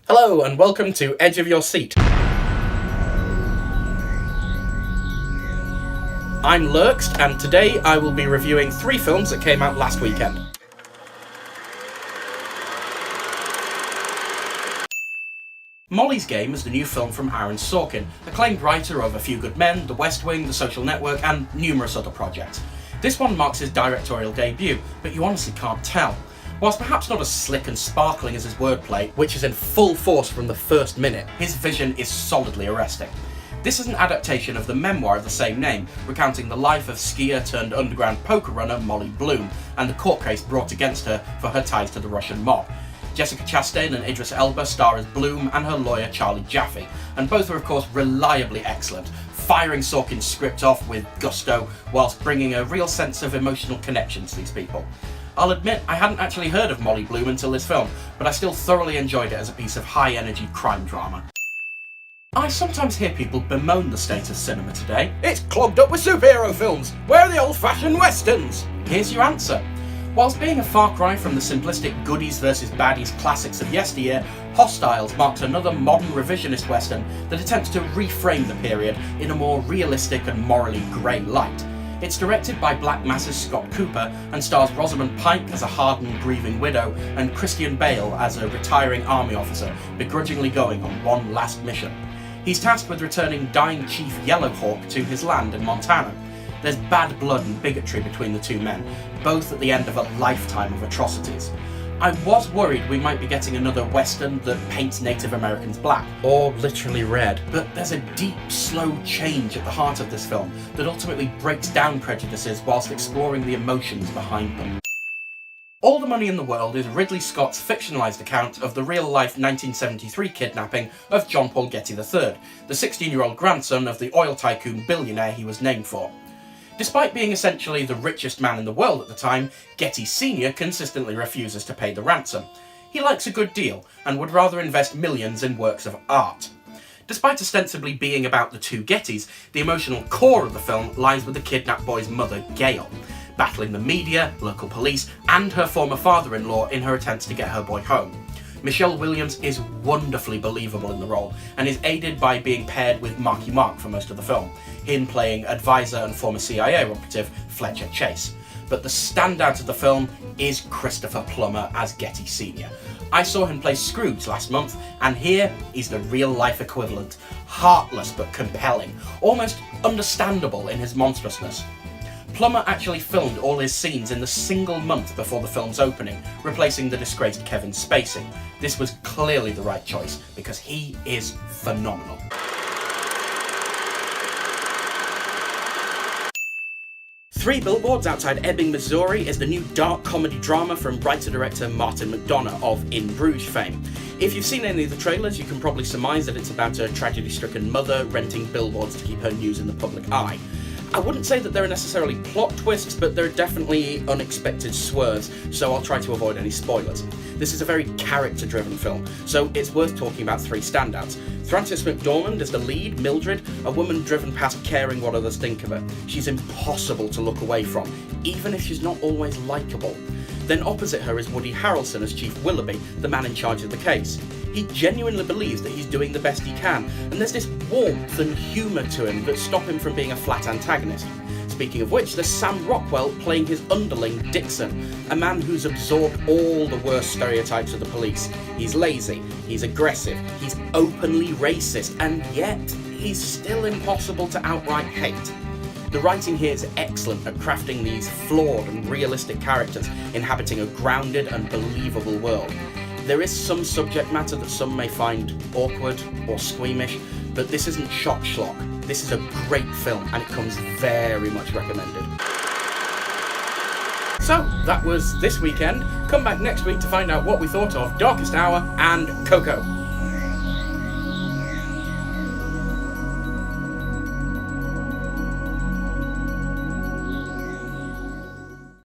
Hello and welcome to Edge of Your Seat. I'm Lurkst and today I will be reviewing 3 films that came out last weekend. Molly's Game is the new film from Aaron Sorkin, acclaimed writer of A Few Good Men, The West Wing, The Social Network and numerous other projects. This one marks his directorial debut, but you honestly can't tell. Whilst perhaps not as slick and sparkling as his wordplay, which is in full force from the first minute, his vision is solidly arresting. This is an adaptation of the memoir of the same name, recounting the life of skier turned underground poker runner Molly Bloom, and the court case brought against her for her ties to the Russian mob. Jessica Chastain and Idris Elba star as Bloom and her lawyer Charlie Jaffe, and both are of course reliably excellent, firing Sorkin's script off with gusto, whilst bringing a real sense of emotional connection to these people. I'll admit I hadn't actually heard of Molly Bloom until this film, but I still thoroughly enjoyed it as a piece of high-energy crime drama. I sometimes hear people bemoan the state of cinema today. It's clogged up with superhero films! Where are the old-fashioned westerns? Here's your answer. Whilst being a far cry from the simplistic goodies versus baddies classics of yesteryear, Hostiles marks another modern revisionist western that attempts to reframe the period in a more realistic and morally grey light. It's directed by Black Mass's Scott Cooper and stars Rosamund Pike as a hardened, grieving widow and Christian Bale as a retiring army officer begrudgingly going on one last mission. He's tasked with returning dying Chief Yellowhawk to his land in Montana. There's bad blood and bigotry between the two men, both at the end of a lifetime of atrocities. I was worried we might be getting another western that paints Native Americans black, or literally red, but there's a deep, slow change at the heart of this film that ultimately breaks down prejudices whilst exploring the emotions behind them. All the Money in the World is Ridley Scott's fictionalised account of the real-life 1973 kidnapping of John Paul Getty III, the 16-year-old grandson of the oil tycoon billionaire he was named for. Despite being essentially the richest man in the world at the time, Getty Sr. consistently refuses to pay the ransom. He likes a good deal, and would rather invest millions in works of art. Despite ostensibly being about the two Gettys, the emotional core of the film lies with the kidnapped boy's mother, Gail, battling the media, local police, and her former father-in-law in her attempts to get her boy home. Michelle Williams is wonderfully believable in the role, and is aided by being paired with Marky Mark for most of the film, him playing advisor and former CIA operative Fletcher Chase. But the standout of the film is Christopher Plummer as Getty Sr. I saw him play Scrooge last month, and here he's the real-life equivalent. Heartless but compelling, almost understandable in his monstrousness. Plummer actually filmed all his scenes in the single month before the film's opening, replacing the disgraced Kevin Spacey. This was clearly the right choice, because he is phenomenal. Three Billboards Outside Ebbing, Missouri is the new dark comedy drama from writer-director Martin McDonagh of In Bruges fame. If you've seen any of the trailers, you can probably surmise that it's about a tragedy-stricken mother renting billboards to keep her news in the public eye. I wouldn't say that there are necessarily plot twists, but there are definitely unexpected swerves, so I'll try to avoid any spoilers. This is a very character-driven film, so it's worth talking about 3 standouts. Frances McDormand is the lead, Mildred, a woman driven past caring what others think of her. She's impossible to look away from, even if she's not always likeable. Then opposite her is Woody Harrelson as Chief Willoughby, the man in charge of the case. He genuinely believes that he's doing the best he can, and there's this warmth and humour to him that stop him from being a flat antagonist. Speaking of which, there's Sam Rockwell playing his underling, Dixon, a man who's absorbed all the worst stereotypes of the police. He's lazy, he's aggressive, he's openly racist, and yet he's still impossible to outright hate. The writing here is excellent at crafting these flawed and realistic characters inhabiting a grounded and believable world. There is some subject matter that some may find awkward or squeamish, but this isn't shock schlock. This is a great film, and it comes very much recommended. So, that was this weekend. Come back next week to find out what we thought of Darkest Hour and Coco.